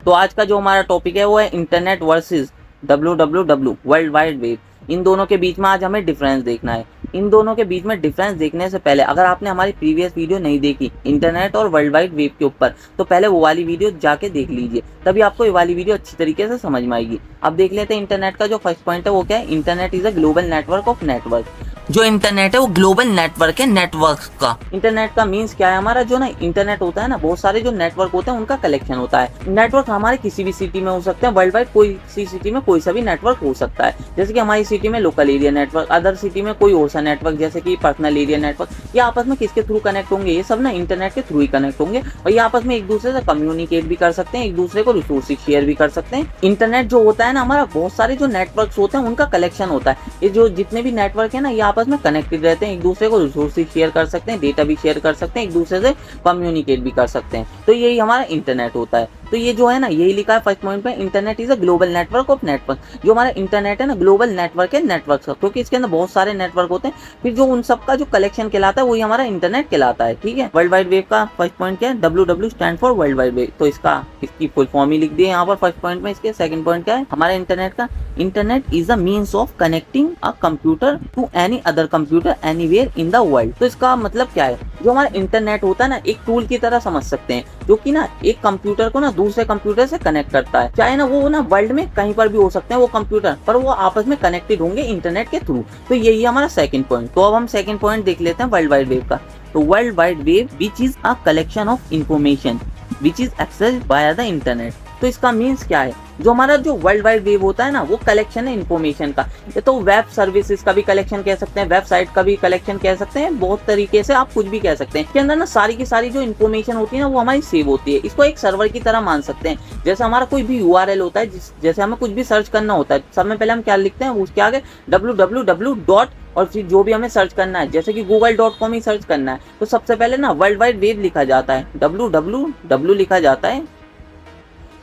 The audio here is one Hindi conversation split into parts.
तो आज का जो हमारा टॉपिक है वो है internet versus WWW world wide web. इन दोनों के बीच में आज हमें डिफरेंस देखना है। इन दोनों के बीच में डिफरेंस देखने से पहले अगर आपने हमारी प्रीवियस वीडियो नहीं देखी इंटरनेट और वर्ल्ड वाइड वेब के ऊपर, तो पहले वो वाली वीडियो जाके देख लीजिए, तभी आपको ये वाली वीडियो अच्छी तरीके से समझ में आएगी। अब देख लेते हैं इंटरनेट का जो फर्स्ट पॉइंट है वो क्या है। Internet is a global network of network. जो इंटरनेट है वो ग्लोबल नेटवर्क है नेटवर्क का। इंटरनेट का मीन्स क्या है, हमारा जो ना इंटरनेट होता है ना, बहुत सारे जो नेटवर्क होते हैं उनका कलेक्शन होता है। नेटवर्क हमारे किसी भी सिटी में हो सकते हैं, वर्ल्ड वाइड कोई सी सिटी में कोई सा भी नेटवर्क हो सकता है। जैसे कि हमारी सिटी में local area network, other city में कोई और सा नेटवर्क जैसे कि पर्सनल एरिया नेटवर्क। ये आपस में किसके थ्रू कनेक्ट होंगे, ये सब ना इंटरनेट के थ्रू ही कनेक्ट होंगे और ये आपस में एक दूसरे से कम्युनिकेट भी कर सकते हैं, एक दूसरे को रिसोर्सेज शेयर भी कर सकते हैं। इंटरनेट जो होता है ना, हमारा बहुत सारे जो नेटवर्क होते हैं उनका कलेक्शन होता है। ये जो जितने भी नेटवर्क है ना, ये आपस में कनेक्टेड रहते हैं, एक दूसरे को रिसोर्सेज शेयर कर सकते हैं, डेटा भी शेयर कर सकते हैं, एक दूसरे से कम्युनिकेट भी कर सकते हैं। तो यही हमारा इंटरनेट होता है। तो ये जो है ना, यही लिखा है फर्स्ट पॉइंट पे, internet is a global network of network. जो हमारा इंटरनेट है ना, ग्लोबल नेटवर्क है नेटवर्क का, क्योंकि इसके अंदर बहुत सारे नेटवर्क होते हैं, फिर जो उन सब का जो कलेक्शन कहलाता है वही हमारा इंटरनेट कहलाता है। ठीक है। वर्ल्ड वाइड वेब का फर्स्ट पॉइंट क्या है, WW stand for world wide web. तो इसकी फुल फॉर्म ही लिख दी है यहाँ पर फर्स्ट पॉइंट में। इसके सेकंड पॉइंट क्या है हमारे इंटरनेट का, internet is a means of connecting a computer to any other computer anywhere in the world. तो इसका मतलब क्या है, जो हमारा इंटरनेट होता है ना, एक टूल की तरह समझ सकते हैं, जो कि ना एक कंप्यूटर को ना दूसरे कंप्यूटर से कनेक्ट करता है। चाहे ना वो ना वर्ल्ड में कहीं पर भी हो सकते हैं वो कंप्यूटर, पर वो आपस में कनेक्टेड होंगे इंटरनेट के थ्रू। तो यही हमारा सेकंड पॉइंट। तो अब हम सेकंड पॉइंट देख लेते हैं वर्ल्ड वाइड वेब का। तो world wide web which is a collection of information which is accessed by the internet. तो इसका मीन्स क्या है, जो हमारा जो वर्ल्ड वाइड वेब होता है ना, वो कलेक्शन है इन्फॉर्मेशन का। ये तो वेब सर्विसेज का भी कलेक्शन कह सकते हैं, वेबसाइट का भी कलेक्शन कह सकते हैं, बहुत तरीके से आप कुछ भी कह सकते हैं। इसके अंदर ना सारी की सारी जो इन्फॉर्मेशन होती है ना, वो हमारी सेव होती है। इसको एक सर्वर की तरह मान सकते हैं। जैसे हमारा कोई भी URL होता है, जैसे हमें कुछ भी सर्च करना होता है, सब में पहले हम क्या लिखते हैं, उसके आगे www. और फिर जो भी हमें सर्च करना है, जैसे कि google.com ही सर्च करना है, तो सबसे पहले ना वर्ल्ड वाइड वेब लिखा जाता है, www लिखा जाता है।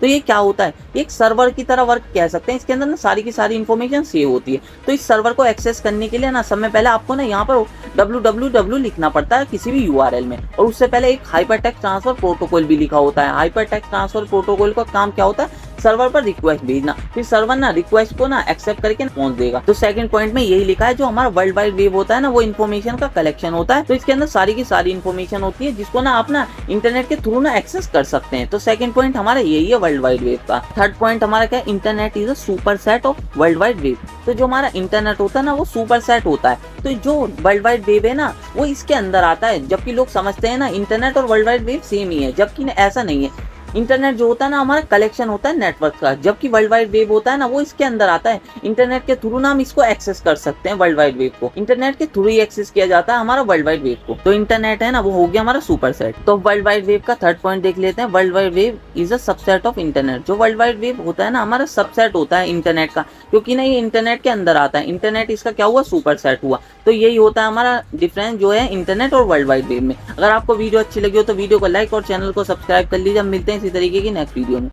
तो ये क्या होता है, एक सर्वर की तरह वर्क कह सकते हैं। इसके अंदर ना सारी की सारी इन्फॉर्मेशन सेव होती है। तो इस सर्वर को एक्सेस करने के लिए ना सब में पहले आपको ना यहाँ पर www लिखना पड़ता है किसी भी URL में, और उससे पहले एक हाइपरटेक्स्ट ट्रांसफर प्रोटोकॉल भी लिखा होता है। हाइपरटेक्स्ट ट्रांसफर प्रोटोकॉल का काम क्या होता है, सर्वर पर रिक्वेस्ट भेजना, फिर सर्वर ना रिक्वेस्ट को ना एक्सेप्ट करके पहुंच देगा। तो सेकंड पॉइंट में यही लिखा है, जो हमारा वर्ल्ड वाइड वेब होता है ना, वो इन्फॉर्मेशन का कलेक्शन होता है। तो इसके अंदर सारी की सारी इन्फॉर्मेशन होती है, जिसको ना आप ना इंटरनेट के थ्रू ना एक्सेस कर सकते हैं। तो सेकंड पॉइंट हमारा यही है वर्ल्ड वाइड वेब का। थर्ड पॉइंट हमारा क्या है, internet is a super set of world wide web. तो जो हमारा इंटरनेट होता है ना, वो सुपर सेट होता है। तो जो वर्ल्ड वाइड वेब है ना, वो इसके अंदर आता है। जबकि लोग समझते हैं ना इंटरनेट और वर्ल्ड वाइड वेब सेम ही है, जबकि ऐसा नहीं है। इंटरनेट जो होता है ना, हमारा कलेक्शन होता है नेटवर्क का, जबकि वर्ल्ड वाइड वेब होता है ना, वो इसके अंदर आता है। इंटरनेट के थ्रू ना हम इसको एक्सेस कर सकते हैं। वर्ल्ड वाइड वेब को इंटरनेट के थ्रू ही एक्सेस किया जाता है हमारा वर्ल्ड वाइड वेब को। तो इंटरनेट है ना, वो हो गया हमारा सुपर सेट। तो वर्ल्ड वाइड वेब का थर्ड पॉइंट देख लेते हैं। World wide web is a subset of internet. जो वर्ल्ड वाइड वेब होता है ना, हमारा सबसेट होता है इंटरनेट का, क्योंकि ना ये इंटरनेट के अंदर आता है। इंटरनेट इसका क्या हुआ, सुपर सेट हुआ। तो यही होता है हमारा डिफरेंस जो है इंटरनेट और वर्ल्ड वाइड वेब में। अगर आपको वीडियो अच्छी लगी हो तो वीडियो को लाइक और चैनल को सब्सक्राइब कर लीजिए। हम मिलते हैं इसी तरीके की नेक्स्ट वीडियो में।